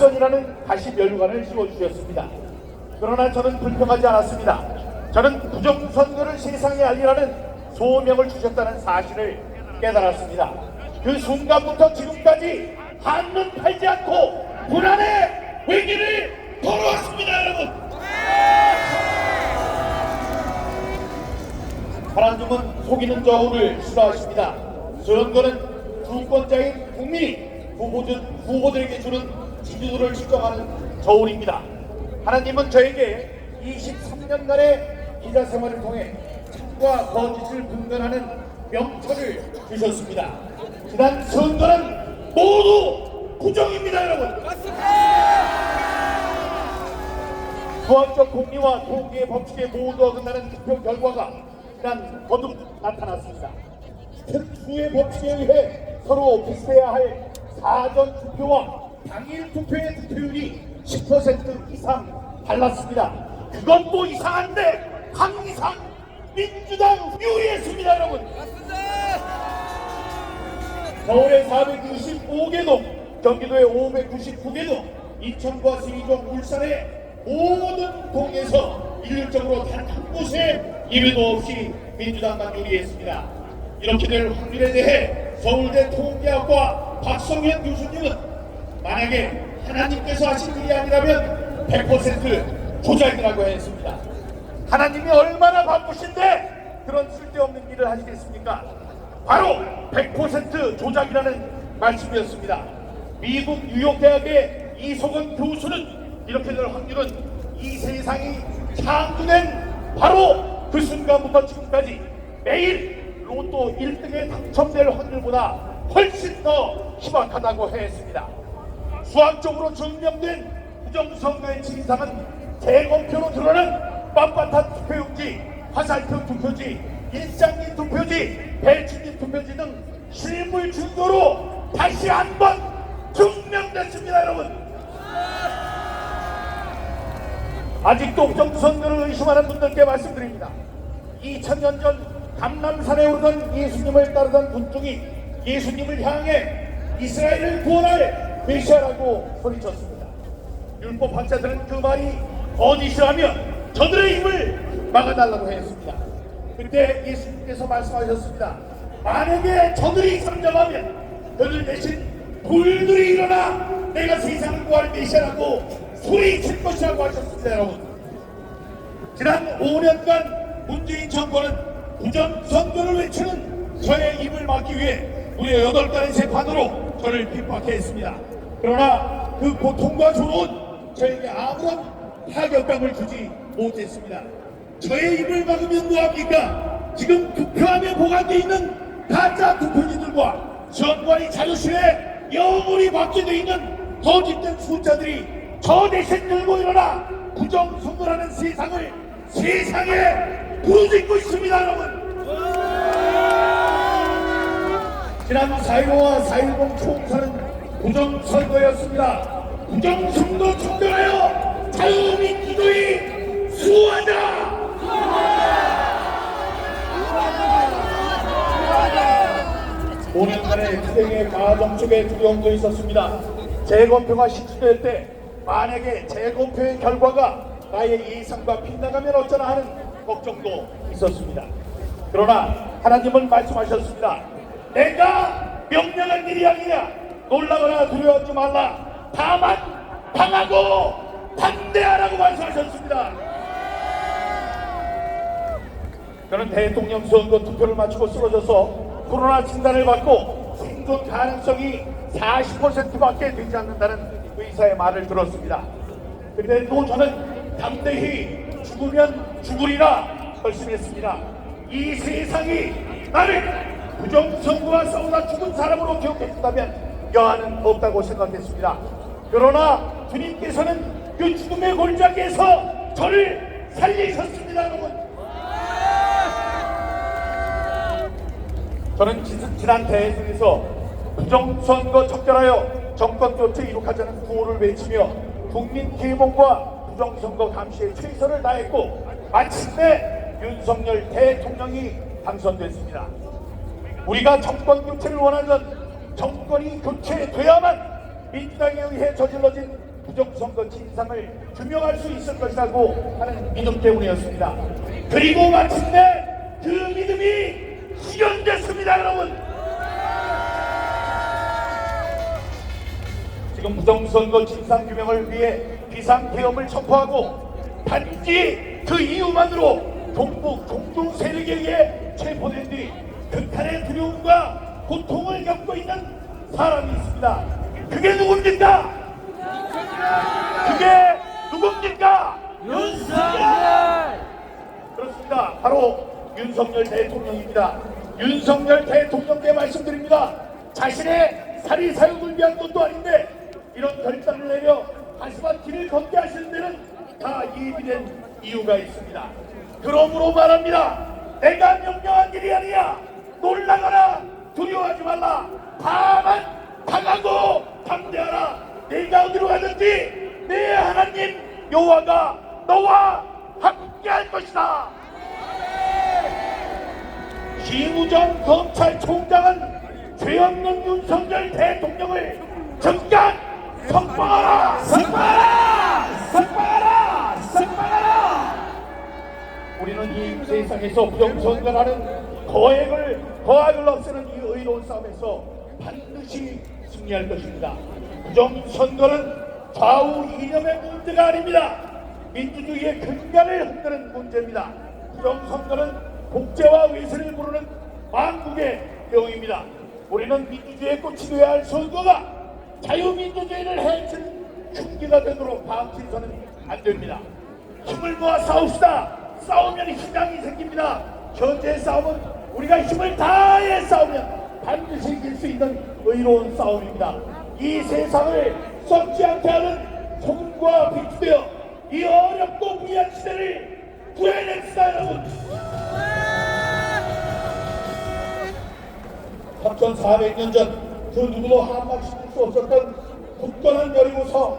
낙선이라는 다시 멸관을 씌워주셨습니다. 그러나 저는 불평하지 않았습니다. 저는 부정선거를 세상에 알리라는 소명을 주셨다는 사실을 깨달았습니다. 그 순간부터 지금까지 한눈 팔지 않고 불안의 외길을 걸어왔습니다. 여러분, 하나님은 속이는 저울을 싫어하십니다. 선거는 주권자인 국민이 후보들에게 주는 지지도를 측정하는 저울입니다. 하나님은 저에게 23년간의 기자 생활을 통해 참과 거짓을 분간하는 명철을 주셨습니다. 지난 선거는 모두 부정입니다. 여러분, 수학적 공리와 통계의 법칙에 모두 어긋나는 투표 결과가 지난 거듭 나타났습니다. 특수의 법칙에 의해 서로 비슷해야 할 사전 투표와 당일 투표의 득표율이 10% 이상 달랐습니다. 그것도 이상한데 항상 민주당 유리했습니다. 여러분, 서울의 425개 동, 경기도의 599개 동, 이천과 세종, 울산의 모든 동에서 일률적으로 단 한 곳에 예외도 없이 민주당만 유리했습니다. 이렇게 될 확률에 대해 서울대 통계학과 박성현 교수님은 만약에 하나님께서 하신 일이 아니라면 100% 조작이라고 했습니다. 하나님이 얼마나 바쁘신데 그런 쓸데없는 일을 하시겠습니까? 바로 100% 조작이라는 말씀이었습니다. 미국 뉴욕대학의 이석원 교수는 이렇게 될 확률은 이 세상이 창조된 바로 그 순간부터 지금까지 매일 로또 1등에 당첨될 확률보다 훨씬 더 희박하다고 했습니다. 수학적으로 증명된 부정선거의 진상은 재검표로 드러난 빳빳한 투표용지, 화살표 투표지, 일장기 투표지, 배치기 투표지 등 실물 증거로 다시 한번 증명됐습니다. 여러분, 아직도 부정선거를 의심하는 분들께 말씀드립니다. 2000년 전 감람산에 오르던 예수님을 따르던 군중이 예수님을 향해 이스라엘을 구원할 메시아라고 소리쳤습니다. 율법학자들은 그 말이 거짓이라면 저들의 입을 막아달라고 했습니다. 그때 예수님께서 말씀하셨습니다. 만약에 저들이 상정하면 저들 대신 돌들이 일어나 내가 세상을 구할 메시아라고 소리칠 것이라고 하셨습니다. 여러분, 지난 5년간 문재인 정권은 부정선거를 외치는 저의 입을 막기 위해 무려 8달의 재판으로 저를 핍박했습니다. 그러나 그 고통과 조롱은 저에게 아무런 타격감을 주지 못했습니다. 저의 입을 막으면 뭐합니까? 지금 투표함에 보관되어 있는 가짜 투표지들과 선관위 자료실에 영원히 박혀되어 있는 거짓된 숫자들이 저 대신 들고 일어나 부정선거라는 세상을 세상에 부르짖고 있습니다. 여러분, 지난 4.15와 4.10 총선은 부정선거였습니다. 부정선거 척결하여 자유민주주의 수호하자! 5년간의 투쟁의 과정 속에 두려움도 있었습니다. 재검표가 실시될 때 만약에 재검표의 결과가 나의 예상과 빗나가면 어쩌나 하는 걱정도 있었습니다. 그러나 하나님은 말씀하셨습니다. 내가 명령한 일이 아니냐, 놀라거나 두려워하지 말라, 다만 당하고 반대하라고 말씀하셨습니다. 저는 대통령 선거 투표를 마치고 쓰러져서 코로나 진단을 받고 생존 가능성이 40%밖에 되지 않는다는 의사의 말을 들었습니다. 그런데 또 저는 담대히 죽으면 죽으리라 결심했습니다. 이 세상이 나를 부정선거와 싸우다 죽은 사람으로 기억해준다면 여한은 없다고 생각했습니다. 그러나 주님께서는 그 죽음의 골짜기에서 저를 살리셨습니다. 여러분, 저는 지난 대회에서 부정선거 척결하여 정권 교체 이룩하자는 구호를 외치며 국민 계몽과 부정선거 감시에 최선을 다했고 마침내 윤석열 대통령이 당선됐습니다. 우리가 정권 교체를 원하면 정권이 교체돼야만 민주당에 의해 저질러진 부정선거 진상을 규명할 수 있을 것이라고 하는 믿음 때문이었습니다. 그리고 마침내 그 믿음이 실현됐습니다, 여러분. 지금 부정선거 진상 규명을 위해 비상계엄을 선포하고 단지 그 이유만으로 동북 공중 세력에 의해 체포된 뒤 극한의 두려움과 고통을 겪고 있는 사람이 있습니다. 그게 누굽니까? 그게 누굽니까? 윤석열! 그렇습니다. 바로 윤석열 대통령입니다. 윤석열 대통령께 말씀드립니다. 자신의 사리 사욕을 위한 것도 아닌데 이런 결단을 내려 한심한 길을 걷게 하시는 데는 다 예비된 이유가 있습니다. 그러므로 말합니다. 내가 명령한 일이 아니야. 놀라거나 두려워하지 말라. 다만 당하고 담대하라. 내가 어디로 가든지 내 하나님 여호와가 너와 함께할 것이다. 김우정 검찰총장은 죄 없는 윤석열 대통령을 즉각 석방하라! 석방하라! 석방하라! 석방하라! 우리는 이 세상에서 부정선거라는 거액을 없애는 이 의로운 싸움에서 반드시 승리할 것입니다. 부정선거는 좌우 이념의 문제가 아닙니다. 민주주의의 근간을 흔드는 문제입니다. 부정선거는 복제와 외세를 부르는 망국의 병입니다. 우리는 민주주의의 꽃이 되어야 할 선거가 자유민주주의를 해치는 흉기가 되도록 방치해서는 안 됩니다. 힘을 모아 싸웁시다. 싸우면 희망이 생깁니다. 현재의 싸움은 우리가 힘을 다해 싸우면 반드시 이길 수 있는 의로운 싸움입니다. 이 세상을 썩지 않게 하는 소금과 비추되어 이 어렵고 무리한 시대를 구해냅시다, 여러분. 3400년 전 그 누구도 한마디실 수 없었던 굳건한 여리고서,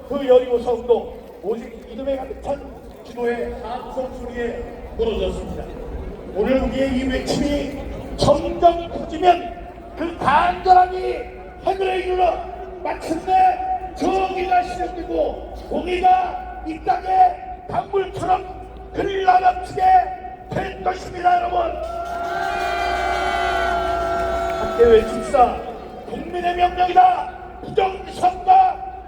그 여리고서도 오직 믿음에 가득 찬 기도의 함성 소리에 무너졌습니다. 오늘 우리의 이 외침이 점점 커지면 그 간절함이 하늘에 이르러 마침내 정의가 시작되고 공의가 이 땅에 강물처럼 흘러넘치게 될 것입니다, 여러분. 함께 외칩시다. 국민의 명령이다. 부정선거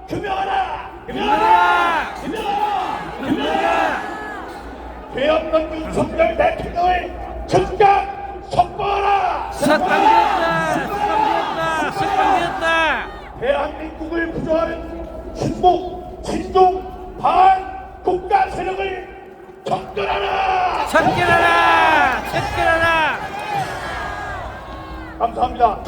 규명하라. 규명하라. 규명하라. 규명하라. 죄 없는 윤석열 대통령을 즉각 석방하라. 석방되었다! 석방되었다! 석방되었다! 대한민국을 부정하는 친북, 친중, 반 국가 세력을 청결하라. 청결하라! 청결하라! 감사합니다.